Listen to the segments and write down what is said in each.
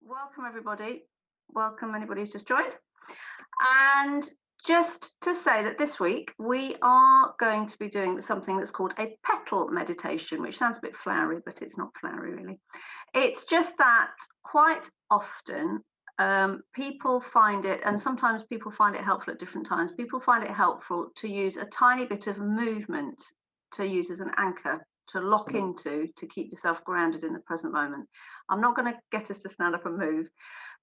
Welcome everybody. Welcome anybody who's just joined. And just to say that this week we are going to be doing something that's called a petal meditation, which sounds a bit flowery, but it's not flowery really. It's just that quite often people find it, and sometimes people find it helpful at different times, people find it helpful to use a tiny bit of movement to use as an anchor to lock into, to keep yourself grounded in the present moment. I'm not going to get us to stand up and move,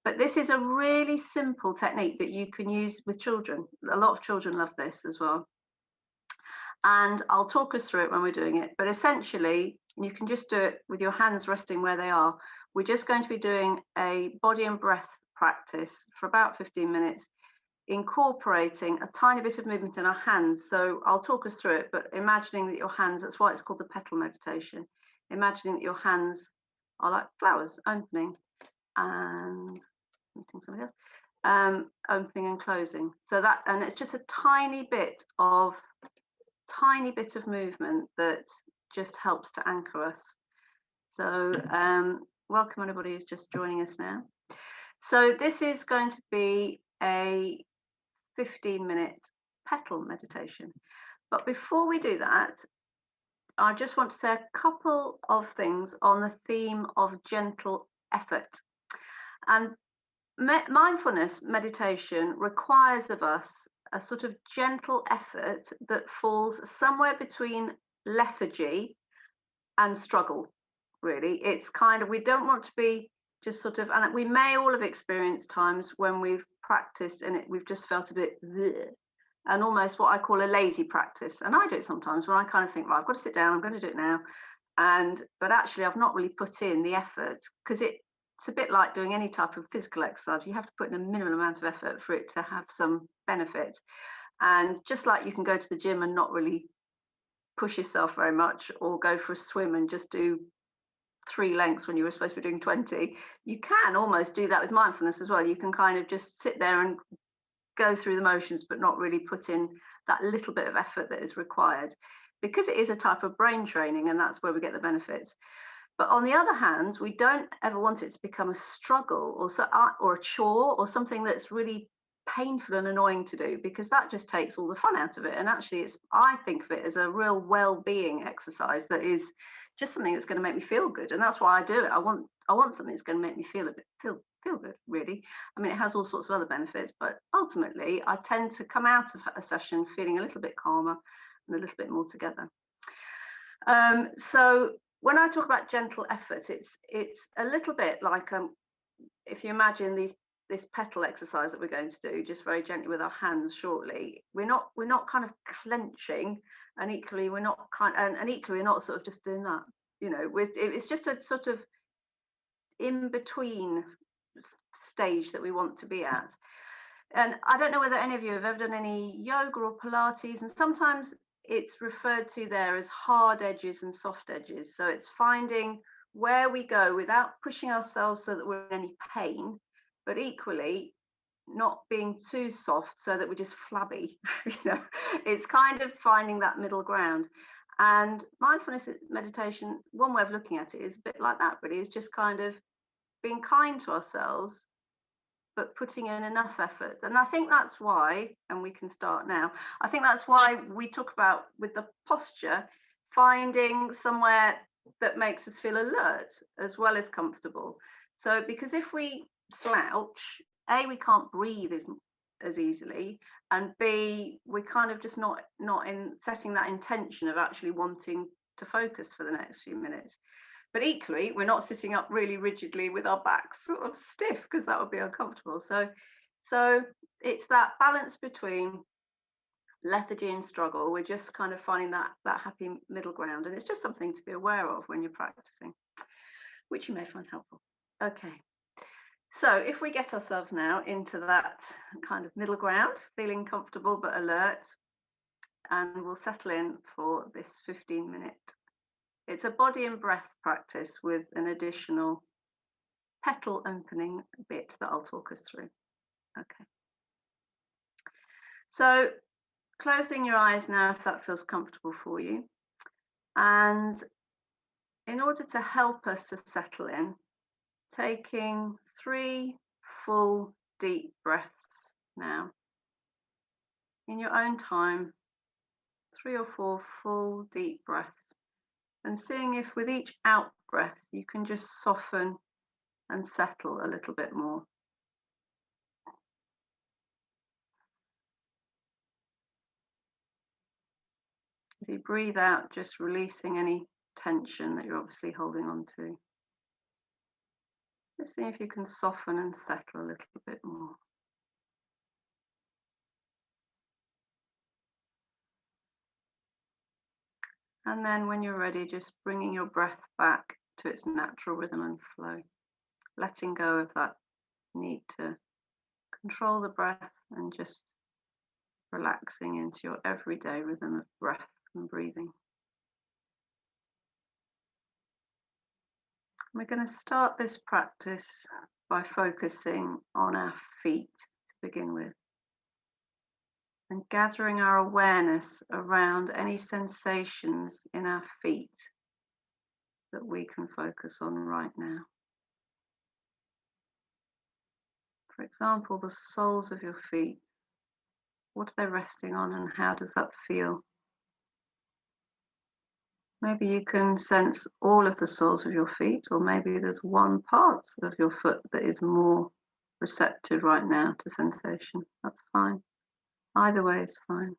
but this is a really simple technique that you can use with children. A lot of children love this as well. And I'll talk us through it when we're doing it. But essentially, you can just do it with your hands resting where they are. We're just going to be doing a body and breath practice for about 15 minutes, incorporating a tiny bit of movement in our hands. So I'll talk us through it, but imagining that your hands, that's why it's called the petal meditation, imagining that your hands are like flowers, opening and meeting somebody else, opening and closing. So that, and it's just a tiny bit of movement that just helps to anchor us. So welcome anybody who's just joining us now. So this is going to be a 15-minute petal meditation. But before we do that, I just want to say a couple of things on the theme of gentle effort. And mindfulness meditation requires of us a sort of gentle effort that falls somewhere between lethargy and struggle, really. It's kind of, we don't want to be just sort of, and we may all have experienced times when we've practiced and we've just felt a bit bleh, and almost what I call a lazy practice. And I do it sometimes when I kind of think, right, I've got to sit down, I'm going to do it now. But actually I've not really put in the effort, because it's a bit like doing any type of physical exercise. You have to put in a minimal amount of effort for it to have some benefit. And just like you can go to the gym and not really push yourself very much, or go for a swim and just do 3 lengths when you were supposed to be doing 20, you can almost do that with mindfulness as well. You can kind of just sit there and go through the motions, but not really put in that little bit of effort that is required, because it is a type of brain training, and that's where we get the benefits. But on the other hand, we don't ever want it to become a struggle or a chore or something that's really painful and annoying to do, because that just takes all the fun out of it. And actually, I think of it as a real well-being exercise that is just something that's going to make me feel good, and that's why I do it. I want something that's going to make me feel a bit feel good, really. I mean, it has all sorts of other benefits, but ultimately I tend to come out of a session feeling a little bit calmer and a little bit more together. So when I talk about gentle effort, it's a little bit like if you imagine this petal exercise that we're going to do just very gently with our hands shortly. We're not kind of clenching, and equally we're not sort of just doing that, you know. It's just a sort of in between stage that we want to be at. And I don't know whether any of you have ever done any yoga or Pilates, and sometimes it's referred to there as hard edges and soft edges. So it's finding where we go without pushing ourselves so that we're in any pain, but equally not being too soft so that we're just flabby. You know, it's kind of finding that middle ground. And mindfulness meditation, one way of looking at it is a bit like that, really. It's just kind of being kind to ourselves, but putting in enough effort. And I think that's why, and we can start now, I think that's why we talk about, with the posture, finding somewhere that makes us feel alert as well as comfortable. So because if we slouch, A, we can't breathe as easily, and B, we're kind of just not in setting that intention of actually wanting to focus for the next few minutes. But equally, we're not sitting up really rigidly with our backs sort of stiff, because that would be uncomfortable. So it's that balance between lethargy and struggle. We're just kind of finding that happy middle ground, and it's just something to be aware of when you're practicing, which you may find helpful. Okay, so if we get ourselves now into that kind of middle ground, feeling comfortable but alert, and we'll settle in for this 15-minute. It's a body and breath practice with an additional petal opening bit that I'll talk us through. Okay. So closing your eyes now, if that feels comfortable for you. And in order to help us to settle in, taking 3 full deep breaths now. In your own time, 3 or 4 full deep breaths, and seeing if with each out breath you can just soften and settle a little bit more. As you breathe out, just releasing any tension that you're obviously holding on to. Just see if you can soften and settle a little bit more. And then when you're ready, just bringing your breath back to its natural rhythm and flow, letting go of that need to control the breath and just relaxing into your everyday rhythm of breath and breathing. We're going to start this practice by focusing on our feet to begin with, and gathering our awareness around any sensations in our feet that we can focus on right now. For example, the soles of your feet. What are they resting on and how does that feel? Maybe you can sense all of the soles of your feet, or maybe there's one part of your foot that is more receptive right now to sensation. That's fine. Either way is fine.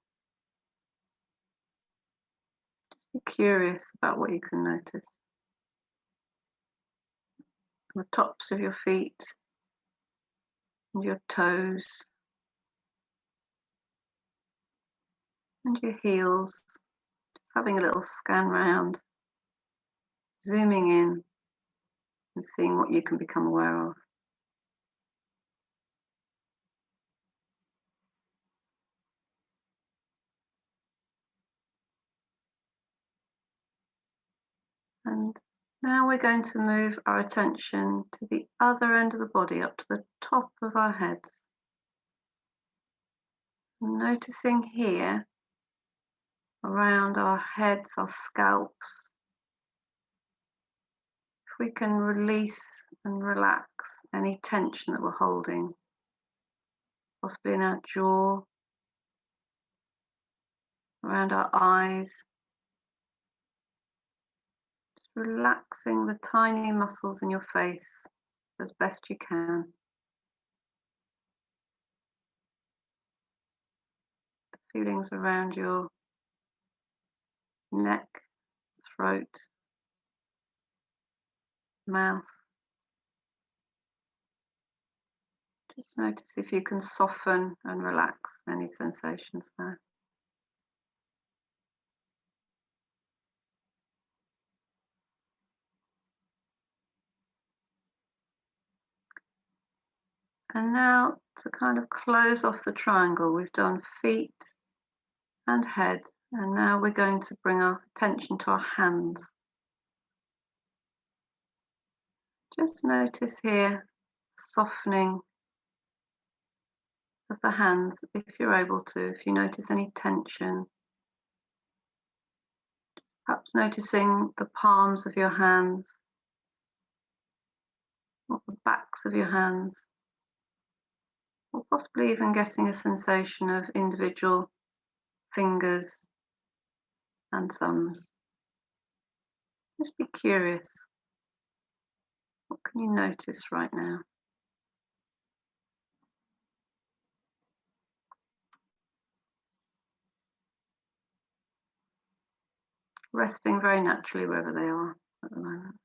Be curious about what you can notice. The tops of your feet and your toes and your heels. Just having a little scan round, zooming in and seeing what you can become aware of. And now we're going to move our attention to the other end of the body, up to the top of our heads. Noticing here, around our heads, our scalps, if we can release and relax any tension that we're holding, possibly in our jaw, around our eyes, just relaxing the tiny muscles in your face as best you can. The feelings around your neck, throat, mouth. Just notice if you can soften and relax any sensations there. And now to kind of close off the triangle, we've done feet and head, and now we're going to bring our attention to our hands. Just notice here softening of the hands, if you're able to, if you notice any tension. Perhaps noticing the palms of your hands, or the backs of your hands, or possibly even getting a sensation of individual fingers and thumbs. Just be curious. What can you notice right now? Resting very naturally wherever they are at the moment.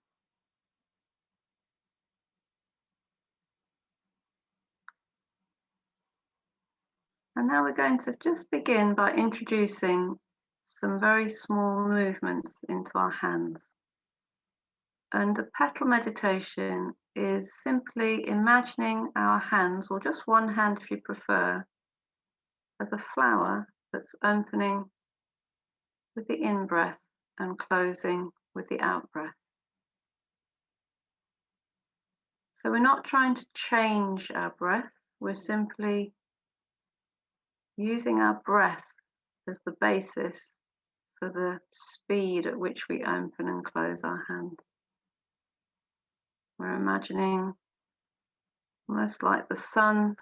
And now we're going to just begin by introducing some very small movements into our hands. And the Petal Meditation is simply imagining our hands, or just one hand if you prefer, as a flower that's opening with the in-breath and closing with the out-breath. So we're not trying to change our breath, we're simply using our breath as the basis for the speed at which we open and close our hands. We're imagining almost like the sun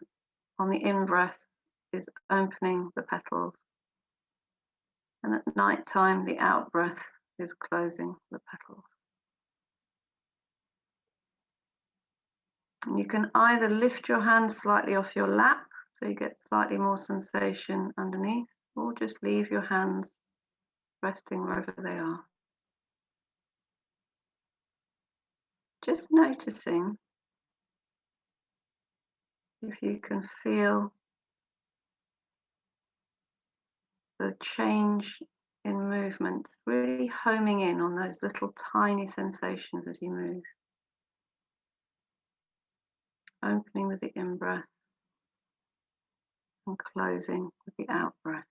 on the in-breath is opening the petals. And at night time, the out-breath is closing the petals. And you can either lift your hands slightly off your lap, so you get slightly more sensation underneath, or just leave your hands resting wherever they are. Just noticing if you can feel the change in movement, really homing in on those little tiny sensations as you move. Opening with the in-breath and closing with the out-breath.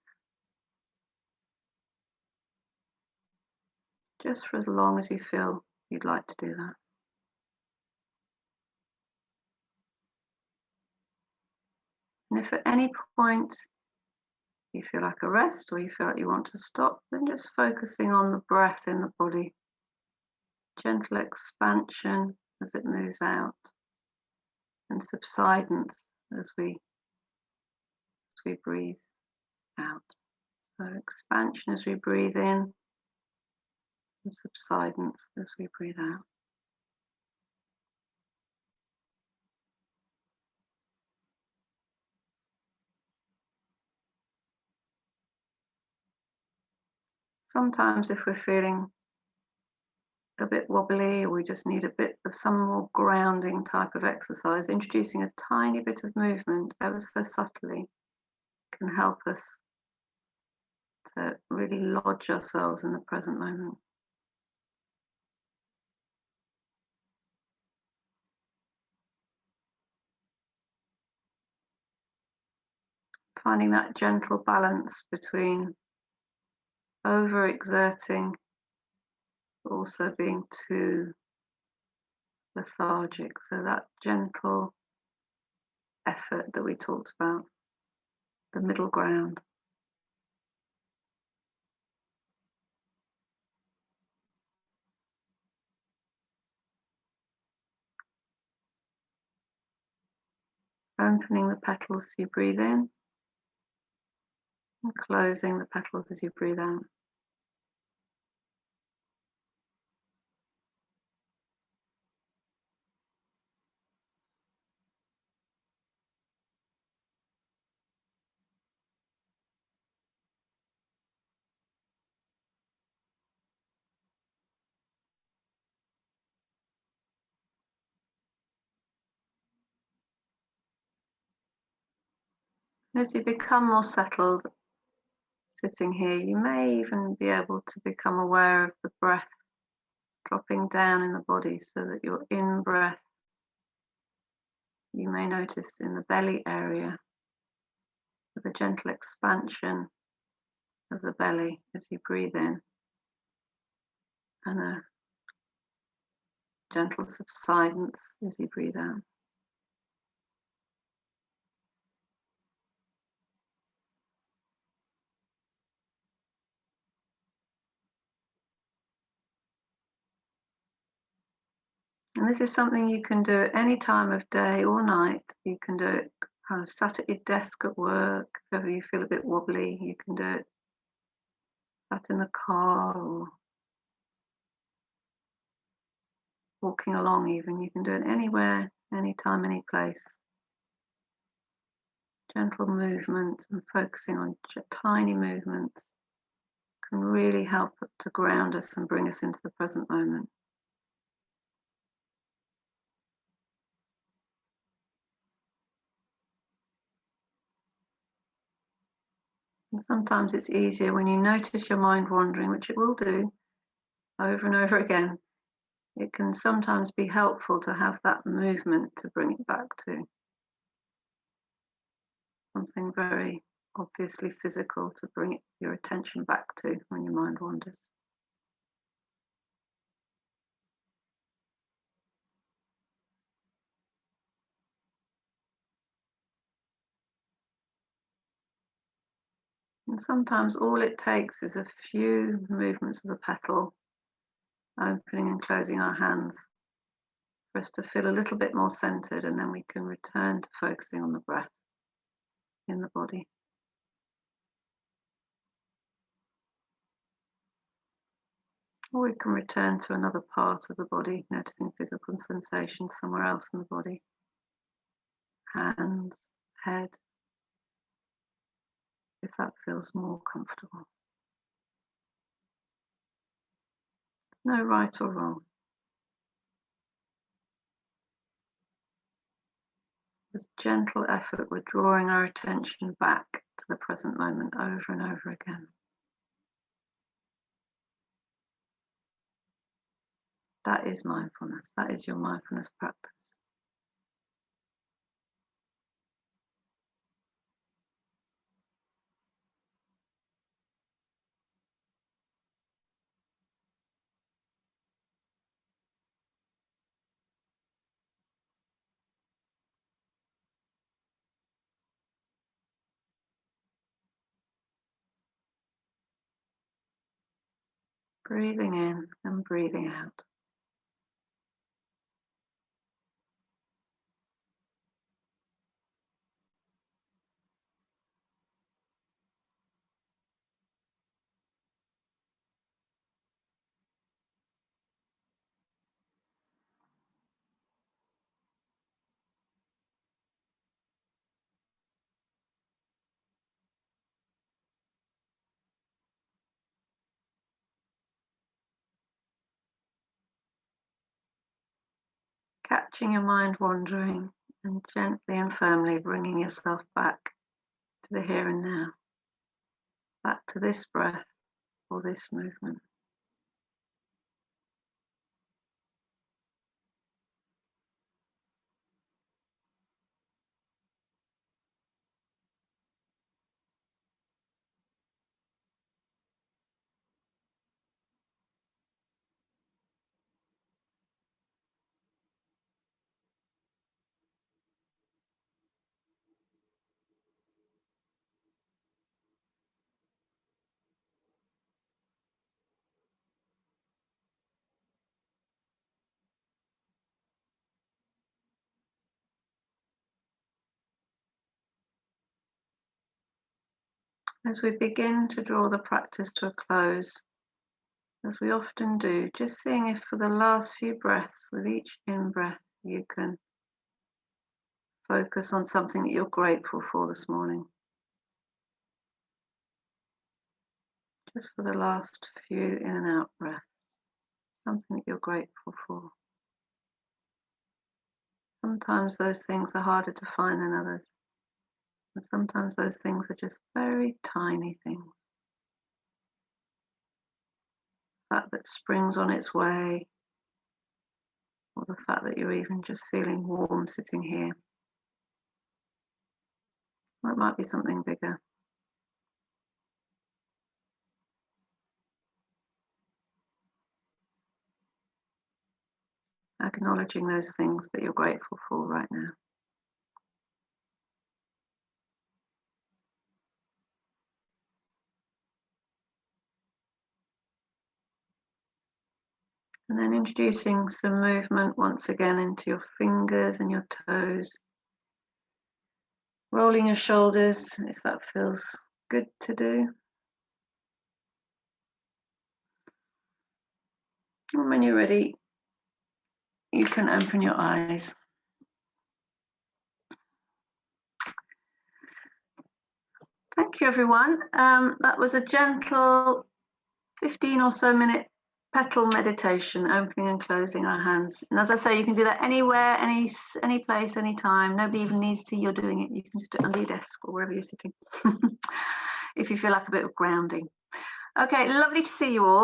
Just for as long as you feel you'd like to do that. And if at any point you feel like a rest or you feel like you want to stop, then just focusing on the breath in the body. Gentle expansion as it moves out and subsidence as we breathe out. So expansion as we breathe in and subsidence as we breathe out. Sometimes if we're feeling a bit wobbly or we just need a bit of some more grounding type of exercise, introducing a tiny bit of movement ever so subtly can help us to really lodge ourselves in the present moment. Finding that gentle balance between overexerting, but also being too lethargic. So that gentle effort that we talked about, the middle ground. Opening the petals as you breathe in and closing the petals as you breathe out. As you become more settled sitting here, you may even be able to become aware of the breath dropping down in the body, so that your in-breath, you may notice in the belly area, with a gentle expansion of the belly as you breathe in, and a gentle subsidence as you breathe out. And this is something you can do at any time of day or night. You can do it kind of sat at your desk at work. If ever you feel a bit wobbly, you can do it sat in the car or walking along even. You can do it anywhere, anytime, any place. Gentle movement and focusing on tiny movements can really help to ground us and bring us into the present moment. And sometimes it's easier when you notice your mind wandering, which it will do over and over again. It can sometimes be helpful to have that movement to bring it back to. Something very obviously physical to bring your attention back to when your mind wanders. And sometimes all it takes is a few movements of the petal, opening and closing our hands for us to feel a little bit more centered, and then we can return to focusing on the breath in the body. Or we can return to another part of the body, noticing physical sensations somewhere else in the body. Hands, head, if that feels more comfortable. No right or wrong. With gentle effort, we're drawing our attention back to the present moment over and over again. That is mindfulness. That is your mindfulness practice. Breathing in and breathing out. Catching your mind wandering and gently and firmly bringing yourself back to the here and now, back to this breath or this movement. As we begin to draw the practice to a close, as we often do, just seeing if for the last few breaths, with each in-breath, you can focus on something that you're grateful for this morning. Just for the last few in and out breaths, something that you're grateful for. Sometimes those things are harder to find than others. And sometimes those things are just very tiny things. The fact that spring's on its way, or the fact that you're even just feeling warm sitting here. Or it might be something bigger. Acknowledging those things that you're grateful for right now. And then introducing some movement once again into your fingers and your toes. Rolling your shoulders if that feels good to do. And when you're ready, you can open your eyes. Thank you, everyone. That was a gentle 15 or so minute petal meditation, opening and closing our hands. And as I say, you can do that anywhere, any place, anytime. Nobody even needs to see you're doing it. You can just do it under your desk or wherever you're sitting if you feel like a bit of grounding. Okay, lovely to see you all.